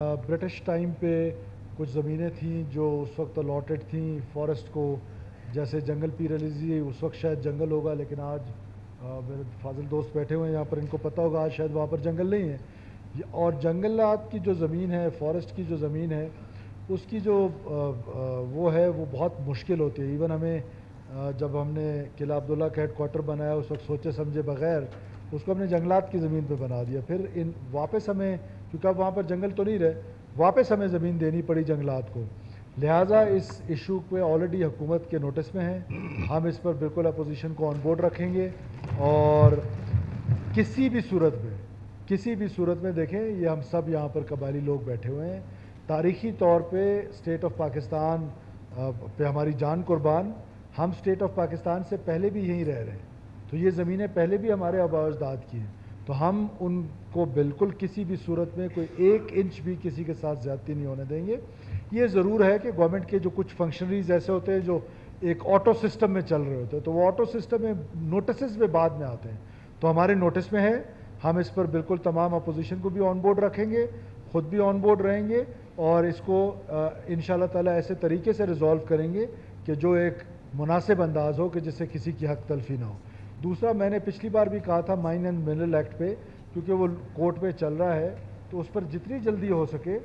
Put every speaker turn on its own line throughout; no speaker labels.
British time पे कुछ ज़मीनें थीं जो उस वक्त अलॉटेड थीं फॉरेस्ट को, जैसे जंगल पीर अली जी, उस वक्त शायद जंगल होगा, लेकिन आज मेरे फाजिल दोस्त बैठे हुए हैं यहाँ पर, इनको पता होगा आज शायद वहाँ पर जंगल नहीं है। और जंगलात की जो ज़मीन है, फॉरेस्ट की जो ज़मीन है, उसकी जो वो है वो बहुत मुश्किल होती है। इवन हमें जब हमने किला अब्दुल्ला का हेड क्वार्टर बनाया उस वक्त सोचे समझे बगैर उसको हमने जंगलात की ज़मीन पे बना दिया। फिर इन वापस हमें, क्योंकि अब वहाँ पर जंगल तो नहीं रहे, वापस हमें ज़मीन देनी पड़ी जंगलात को। लिहाजा इस इशू पे ऑलरेडी हुकूमत के नोटिस में है। हम इस पर बिल्कुल अपोजिशन को ऑन बोर्ड रखेंगे और किसी भी सूरत में देखें, ये हम सब यहाँ पर कबायली लोग बैठे हुए हैं, तारीख़ी तौर पे स्टेट ऑफ पाकिस्तान पे हमारी जान कुर्बान। हम स्टेट ऑफ पाकिस्तान से पहले भी यहीं रह रहे हैं, तो ये ज़मीनें पहले भी हमारे आबा अजदाद की हैं, तो हम उनको बिल्कुल किसी भी सूरत में कोई 1 इंच भी किसी के साथ ज़्यादती नहीं होने देंगे। ये ज़रूर है कि गवर्नमेंट के जो कुछ फंक्शनरीज ऐसे होते हैं जो एक ऑटो सिस्टम में चल रहे होते हैं, तो वो ऑटो सिस्टम में नोटिस में बाद में आते हैं, तो हमारे नोटिस में है। हम इस पर बिल्कुल तमाम अपोजिशन को भी ऑन बोर्ड रखेंगे, ख़ुद भी ऑन बोर्ड रहेंगे और इसको इंशाअल्लाह ताला ऐसे तरीके से रिजॉल्व करेंगे कि जो एक मुनासिब अंदाज़ हो कि जिससे किसी की हक तलफी ना हो। दूसरा, मैंने पिछली बार भी कहा था माइन एंड मिनरल एक्ट पे, क्योंकि वो कोर्ट में चल रहा है, तो उस पर जितनी जल्दी हो सके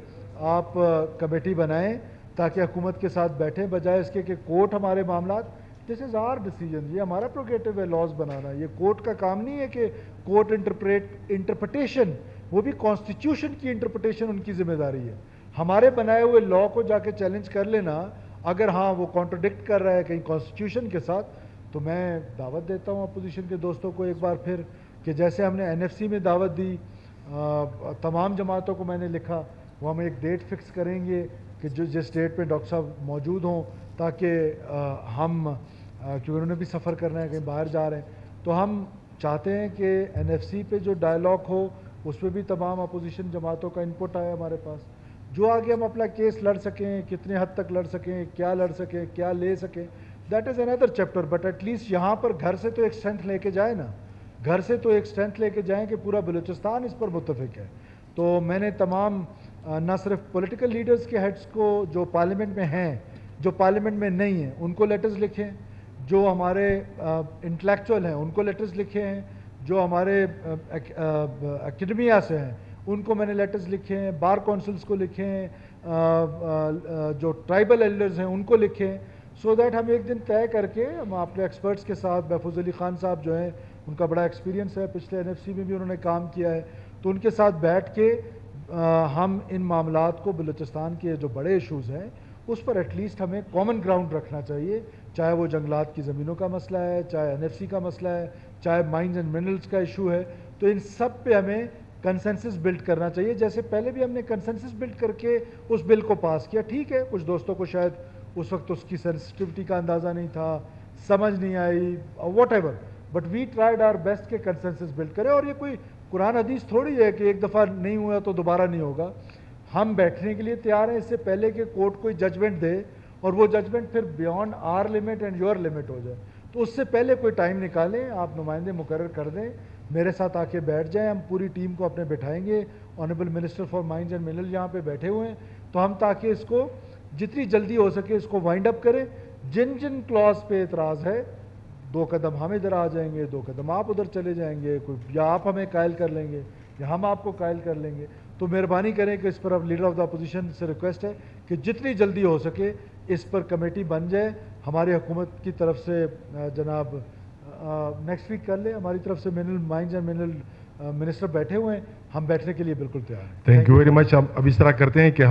आप कमेटी बनाएं ताकि हुकूमत के साथ बैठें, बजाय इसके कि कोर्ट हमारे मामलात, दिस इज़ आवर डिसीजन, ये हमारा प्रोगेटिव है लॉज बनाना, ये कोर्ट का काम नहीं है कि कोर्ट इंटरप्रिटेशन, वो भी कॉन्स्टिट्यूशन की इंटरप्रिटेशन उनकी जिम्मेदारी है। हमारे बनाए हुए लॉ को जाके चैलेंज कर लेना, अगर हाँ वो कॉन्ट्रडिक्ट कर रहा है कहीं कॉन्स्टिट्यूशन के साथ, तो मैं दावत देता हूँ अपोजिशन के दोस्तों को एक बार फिर कि जैसे हमने NFC में दावत दी, तमाम जमातों को मैंने लिखा, वो हम एक डेट फिक्स करेंगे कि जो जिस डेट पे डॉक्टर साहब मौजूद हों, ताकि हम क्योंकि उन्होंने भी सफ़र करना है, कहीं बाहर जा रहे हैं, तो हम चाहते हैं कि NFC पे जो डायलॉग हो उस पर भी तमाम अपोजिशन जमातों का इनपुट आए हमारे पास, जो आगे हम अपना केस लड़ सकें, कितने हद तक लड़ सकें, क्या लड़ सकें, क्या ले सकें, that is another chapter. But at least यहाँ पर घर से तो एक स्ट्रेंथ लेके जाए ना, घर से तो एक स्ट्रेंथ लेके जाएं कि पूरा बलूचिस्तान इस पर मुत्तफिक है। तो मैंने तमाम न सिर्फ पॉलिटिकल लीडर्स के हेड्स को जो पार्लियामेंट में हैं, जो पार्लियामेंट में नहीं हैं, उनको लेटर्स लिखे हैं, जो हमारे इंटेलेक्चुअल हैं उनको लेटर्स लिखे हैं, जो हमारे एकेडमिया से हैं उनको मैंने लेटर्स लिखे हैं, बार काउंसिल्स को लिखे हैं, जो ट्राइबल एल्डर्स हैं उनको लिखे हैं, सो दैट हम एक दिन तय करके हम अपने एक्सपर्ट्स के साथ, महफूज अली ख़ान साहब जो हैं उनका बड़ा एक्सपीरियंस है, पिछले NFC में भी उन्होंने काम किया है, तो उनके साथ बैठ के हम इन मामलात को, बलूचिस्तान के जो बड़े इशूज़ हैं उस पर एटलीस्ट हमें कॉमन ग्राउंड रखना चाहिए, चाहे वो जंगलात की ज़मीनों का मसला है, चाहे NFC का मसला है, चाहे माइंस एंड मिनरल्स का इशू है, तो इन सब पे हमें कंसेंसस बिल्ड करना चाहिए। जैसे पहले भी हमने कंसेंसस बिल्ड करके उस बिल को पास किया, ठीक है, कुछ दोस्तों को शायद उस वक्त उसकी सेंसिटिविटी का अंदाज़ा नहीं था, समझ नहीं आई, whatever, but we tried our best के कंसेंसस बिल्ड करें। और ये कोई कुरान हदीस थोड़ी है कि एक दफ़ा नहीं हुआ तो दोबारा नहीं होगा। हम बैठने के लिए तैयार हैं, इससे पहले कि कोर्ट कोई जजमेंट दे और वो जजमेंट फिर beyond our limit and your limit हो जाए, तो उससे पहले कोई टाइम निकालें, आप नुमाइंदे मुकर्रर कर दें, मेरे साथ आके बैठ जाएं, हम पूरी टीम को अपने बैठाएंगे, honourable minister for mines and mineral यहाँ पे बैठे हुए हैं, तो हम ताकि इसको जितनी जल्दी हो सके इसको वाइंड अप करें। जिन जिन क्लॉज पे एतराज़ है, 2 कदम हम इधर आ जाएंगे, 2 कदम आप उधर चले जाएंगे, कोई या आप हमें कायल कर लेंगे या हम आपको कायल कर लेंगे, तो मेहरबानी करें कि इस पर अब लीडर ऑफ द अपोजिशन से रिक्वेस्ट है कि जितनी जल्दी हो सके इस पर कमेटी बन जाए। हमारी हुकूमत की तरफ से जनाब नेक्स्ट वीक कर ले, हमारी तरफ से mineral mines and mineral minister बैठे हुए हैं, हम बैठने के लिए बिल्कुल तैयार हैं।
Thank you very much. हम अब इस तरह करते हैं कि